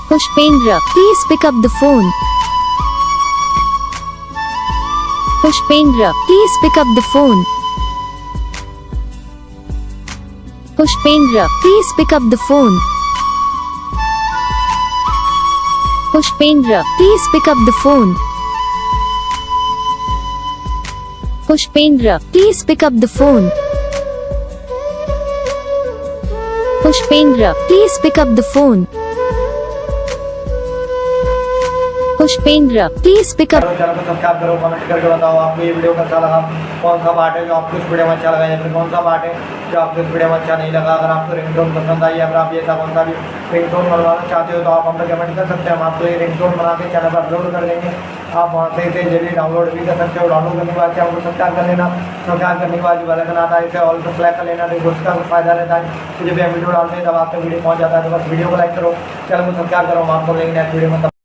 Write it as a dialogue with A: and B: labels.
A: Pushpendra, please pick up the phone. Pushpendra, please pick up the phone. Pushpendra, please pick up the phone. Pushpendra, please pick up the phone. Pushpendra, please pick up the phone. Pushpendra, please pick up the phone. Pushpendra, please pick up.
B: Channel को subscribe करो, comment करके बताओ आपको ये video कैसा लगा, कौन सा पार्ट है जो आपको इस वीडियो में अच्छा लगा या फिर कौन सा पार्ट है जो आपको इस वीडियो में अच्छा नहीं लगा। अगर आपको रिंगटोन पसंद आई, अगर आप ऐसा कौन सा भी रिंगटोन बनवाना चाहते हो तो आप हमें कमेंट कर सकते हैं। हम आपको ये रिंगटोन बना के चैनल पर अपलोड कर देंगे। आप वहाँ से इसे जल्दी डाउनलोड भी कर सकते हो। डाउनलोड करने के बाद चैनल को सब्सक्राइब कर लेना। सब्सक्राइब करने के बाद जो बेल आइकन आता है इसे ऑल पर सेलेक्ट कर लेना। तो उसका फायदा रहता है कि जब हम वीडियो डालते हैं तब आपको वीडियो पहुँच जाता है। तो बस वीडियो को लाइक करो, चैनल को सब्सक्राइब करो। हम आपको लेंगे नेक्स्ट वीडियो में।